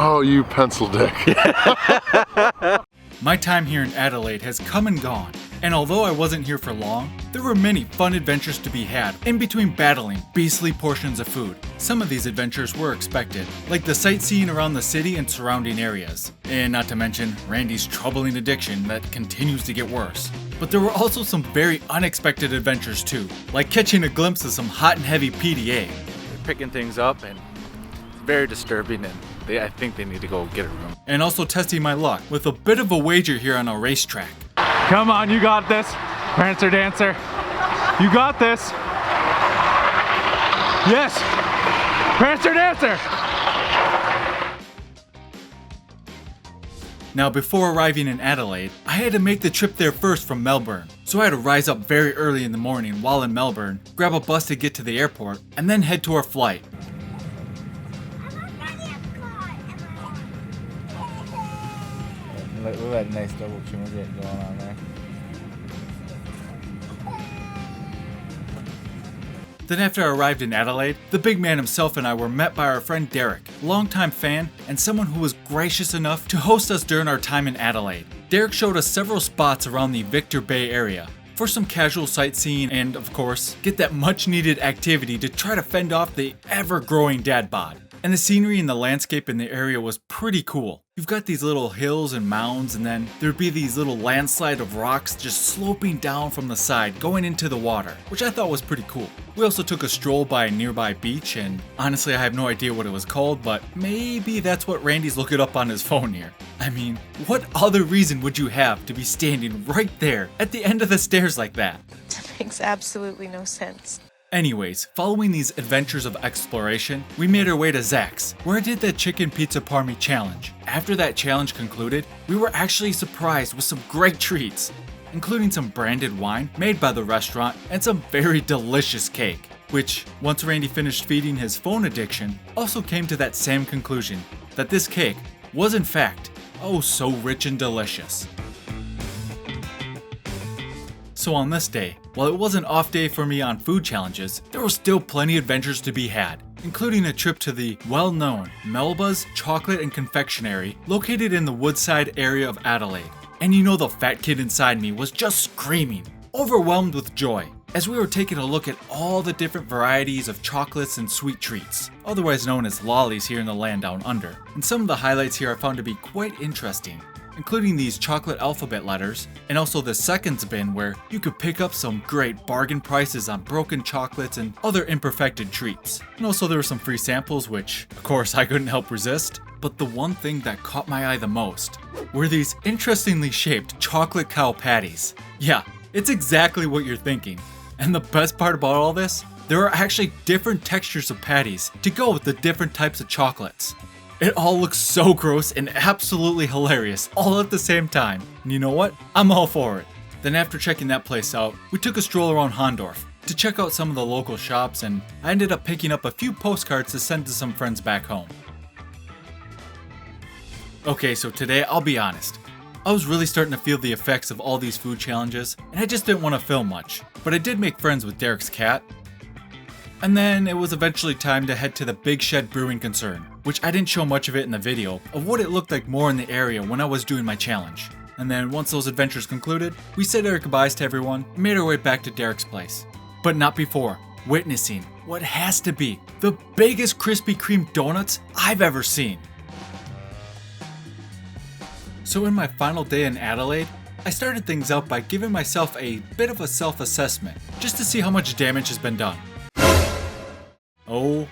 Oh, you pencil dick. My time here in Adelaide has come and gone, and although I wasn't here for long, there were many fun adventures to be had in between battling beastly portions of food. Some of these adventures were expected, like the sightseeing around the city and surrounding areas, and not to mention Randy's troubling addiction that continues to get worse. But there were also some very unexpected adventures too, like catching a glimpse of some hot and heavy PDA. They're picking things up and it's very disturbing, and I think they need to go get a room. And also testing my luck with a bit of a wager here on a racetrack. Come on, you got this. Prancer Dancer. You got this. Yes. Prancer Dancer. Now before arriving in Adelaide, I had to make the trip there first from Melbourne. So I had to rise up very early in the morning while in Melbourne, grab a bus to get to the airport, and then head to our flight. We've had a nice double trim going on there. Then after I arrived in Adelaide, the big man himself and I were met by our friend Derek, a longtime fan and someone who was gracious enough to host us during our time in Adelaide. Derek showed us several spots around the Victor Bay area for some casual sightseeing and, of course, get that much needed activity to try to fend off the ever-growing dad bod. And the scenery and the landscape in the area was pretty cool. You've got these little hills and mounds, and then there'd be these little landslide of rocks just sloping down from the side going into the water, which I thought was pretty cool. We also took a stroll by a nearby beach, and honestly I have no idea what it was called, but maybe that's what Randy's looking up on his phone here. I mean, what other reason would you have to be standing right there at the end of the stairs like that? That makes absolutely no sense. Anyways, following these adventures of exploration, we made our way to Zach's, where I did the chicken pizza parmy challenge. After that challenge concluded, we were actually surprised with some great treats, including some branded wine made by the restaurant and some very delicious cake, which, once Randy finished feeding his phone addiction, also came to that same conclusion, that this cake was in fact, oh so rich and delicious. So on this day, while it was an off day for me on food challenges, there were still plenty of adventures to be had, including a trip to the well-known Melba's Chocolate and Confectionery located in the Woodside area of Adelaide. And you know the fat kid inside me was just screaming, overwhelmed with joy, as we were taking a look at all the different varieties of chocolates and sweet treats, otherwise known as lollies here in the land down under. And some of the highlights here I found to be quite interesting, including these chocolate alphabet letters, and also the seconds bin where you could pick up some great bargain prices on broken chocolates and other imperfected treats. And also there were some free samples, which of course I couldn't help resist. But the one thing that caught my eye the most were these interestingly shaped chocolate cow patties. Yeah, it's exactly what you're thinking. And the best part about all this, there are actually different textures of patties to go with the different types of chocolates. It all looks so gross and absolutely hilarious all at the same time. And you know what? I'm all for it. Then after checking that place out, we took a stroll around Hondorf to check out some of the local shops, and I ended up picking up a few postcards to send to some friends back home. Okay, so today I'll be honest. I was really starting to feel the effects of all these food challenges, and I just didn't want to film much. But I did make friends with Derek's cat. And then it was eventually time to head to the Big Shed Brewing Concern, which I didn't show much of it in the video of what it looked like more in the area when I was doing my challenge. And then once those adventures concluded, we said our goodbyes to everyone and made our way back to Derek's place. But not before witnessing what has to be the biggest Krispy Kreme donuts I've ever seen. So in my final day in Adelaide, I started things out by giving myself a bit of a self-assessment, just to see how much damage has been done. Oh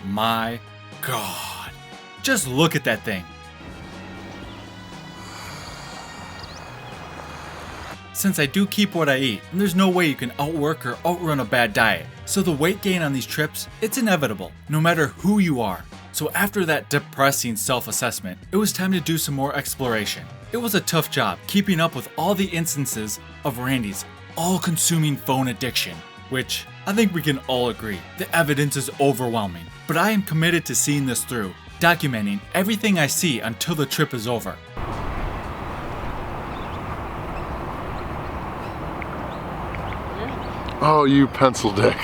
my god. Just look at that thing. Since I do keep what I eat, and there's no way you can outwork or outrun a bad diet, so the weight gain on these trips, it's inevitable, no matter who you are. So after that depressing self-assessment, it was time to do some more exploration. It was a tough job keeping up with all the instances of Randy's all-consuming phone addiction, which I think we can all agree, the evidence is overwhelming. But I am committed to seeing this through, documenting everything I see until the trip is over. Oh, you pencil dick.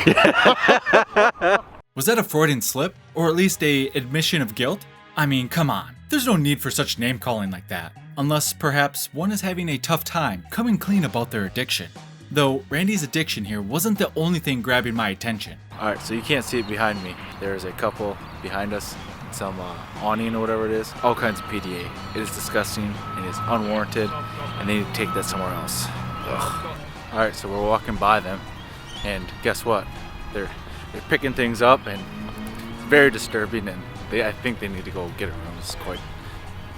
Was that a Freudian slip? Or at least a admission of guilt? I mean, come on. There's no need for such name calling like that, unless perhaps one is having a tough time coming clean about their addiction. Though Randy's addiction here wasn't the only thing grabbing my attention. Alright, so you can't see it behind me. There's a couple behind us, some awning or whatever it is, all kinds of PDA. It is disgusting, it is unwarranted, and they need to take that somewhere else. Ugh. Alright, so we're walking by them, and guess what? They're picking things up, and it's very disturbing, and I think they need to go get a room. It's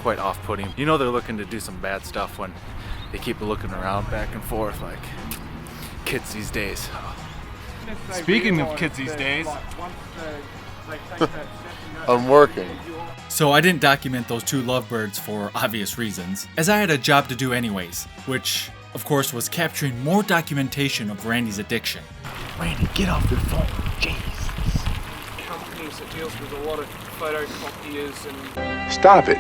quite off-putting. You know they're looking to do some bad stuff when they keep looking around back and forth like kids these days. Speaking of kids these days, I'm working. So I didn't document those two lovebirds for obvious reasons, as I had a job to do anyways, which of course was capturing more documentation of Randy's addiction. Randy, get off your phone. Jeez. Companies that deals with a lot of photocopiers and Stop it.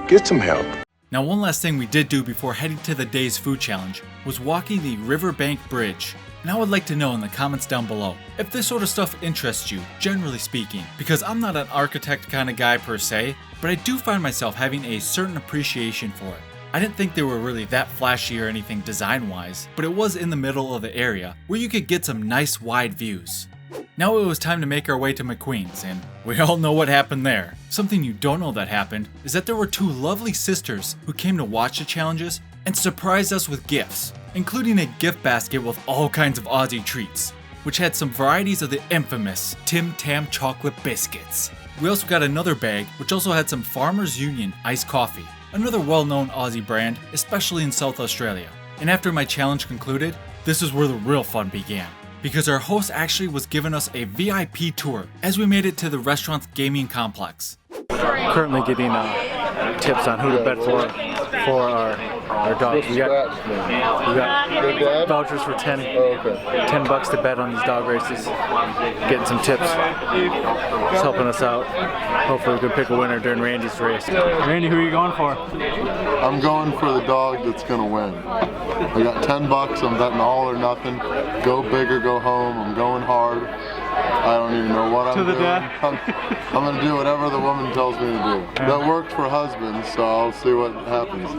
Get some help. Now one last thing we did do before heading to the day's food challenge was walking the Riverbank Bridge. And I would like to know in the comments down below if this sort of stuff interests you, generally speaking, because I'm not an architect kind of guy per se, but I do find myself having a certain appreciation for it. I didn't think they were really that flashy or anything design-wise, but it was in the middle of the area where you could get some nice wide views. Now it was time to make our way to McQueen's, and we all know what happened there. Something you don't know that happened is that there were two lovely sisters who came to watch the challenges and surprised us with gifts, including a gift basket with all kinds of Aussie treats, which had some varieties of the infamous Tim Tam chocolate biscuits. We also got another bag which also had some Farmers Union iced coffee, another well-known Aussie brand, especially in South Australia. And after my challenge concluded, this is where the real fun began, because our host actually was giving us a VIP tour as we made it to the restaurant's gaming complex. Currently getting tips on who to bet for our dogs. We got vouchers for 10 bucks to bet on these dog races. Getting some tips. It's helping us out. Hopefully we can pick a winner during Randy's race. Randy, who are you going for? I'm going for the dog that's gonna win. I got 10 bucks, I'm betting all or nothing. Go big or go home, I'm going hard. I don't even know what I'm doing. death. I'm gonna do whatever the woman tells me to do. That worked for husbands, so I'll see what happens.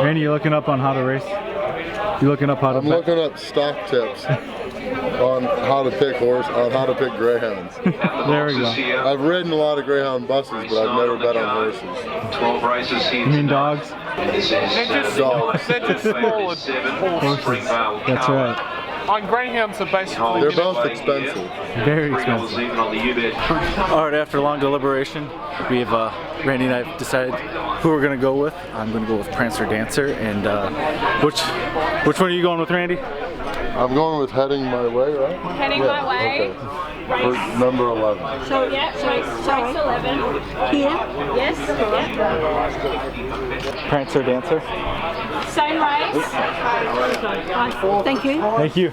Randy, you looking up on how to race? You looking up how to I'm looking up stock tips on how to pick greyhounds. There we go. I've ridden a lot of greyhound buses, but I've never bet on horses. You mean dogs? Dogs. they're just smaller horses. That's right. Greyhounds are basically... They're both expensive. Very expensive. Alright, after a long deliberation, we've Randy and I have decided who we're gonna go with. I'm gonna go with Prancer Dancer, and which one are you going with, Randy? I'm going with Heading My Way, right? Heading My Way. Okay. For number 11. So yeah, race 11. Here? Yes. Yeah. Prancer Dancer. Same race. Thank you. Thank you.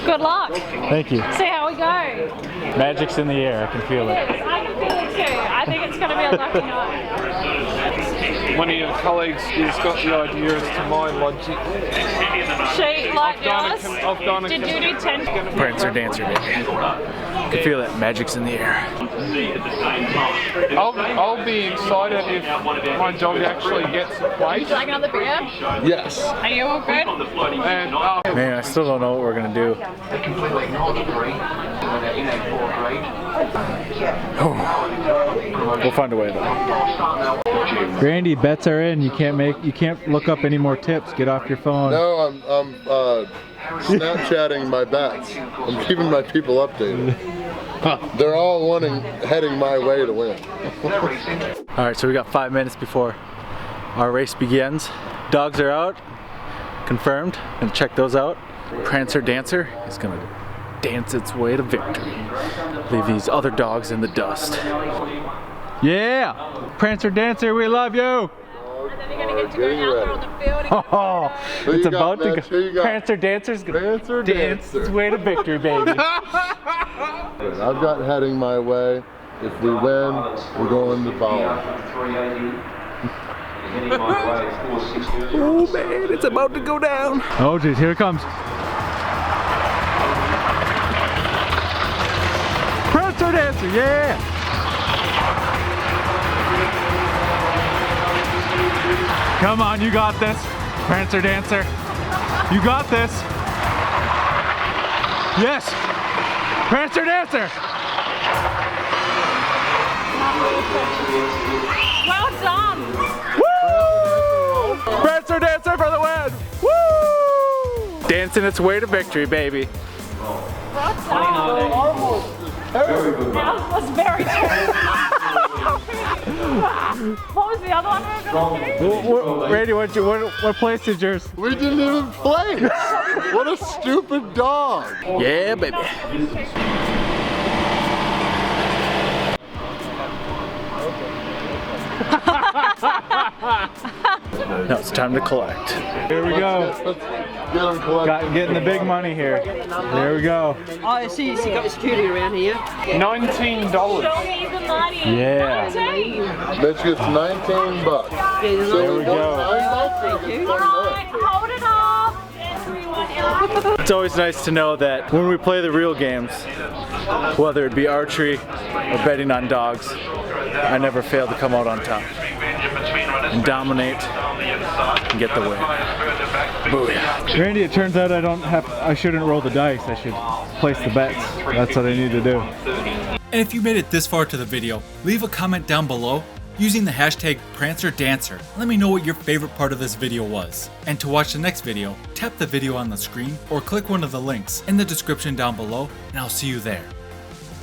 Good luck. Thank you. See how we go. Magic's in the air. I can feel it. Yes, I can feel it too. I think it's going to be a lucky night. One of your colleagues has got the idea as to my logic. She, like yours, I've done a did you do 10? Prancer Dancer, baby. I can feel it. Magic's in the air. I'll be excited if my dog actually gets a place. Would you like another beer? Yes. Are you all good? And Man, I still don't know what we're gonna do. We'll find a way though. Randy, bets are in. You can't look up any more tips. Get off your phone. No, I'm Snapchatting my bets. I'm keeping my people updated. They're all heading my way to win. Alright, so we got 5 minutes before our race begins. Dogs are out. Confirmed. Gonna check those out. Prancer Dancer is gonna dance its way to victory. Leave these other dogs in the dust. Yeah! Prancer Dancer, we love you! And then you're going to get to go out there on the field and Oh, Who it's you got, about to Mitch? Who you go. got? Prancer Dancer's gonna Prancer dance Dancer. its way to victory, baby. I've got Heading My Way. If we win, we're going to Bali. Oh man, it's about to go down. Oh geez, here it comes. Prancer Dancer, yeah! Come on, you got this. Prancer Dancer. You got this. Yes. Prancer Dancer. Well done. Woo! Prancer Dancer for the win. Woo! Dancing its way to victory, baby. Well done. That was very true. What was the other one we were going to do? Randy, what place is yours? We didn't even play. What a stupid dog. Yeah, baby. Now it's time to collect. Here we go. Let's get him collected. Getting the big money here. Here we go. Oh, I see you got security around here. $19. Show me the money. Yeah. 19. Mitch gets 19 bucks. There we go. All right, hold it up, everyone. It's always nice to know that when we play the real games, whether it be archery or betting on dogs, I never fail to come out on top and dominate and get the win. Booyah. Randy, it turns out I shouldn't roll the dice. I should place the bets. That's what I need to do. And if you made it this far to the video, leave a comment down below using the hashtag PrancerDancer. Let me know what your favorite part of this video was. And to watch the next video, tap the video on the screen or click one of the links in the description down below, and I'll see you there.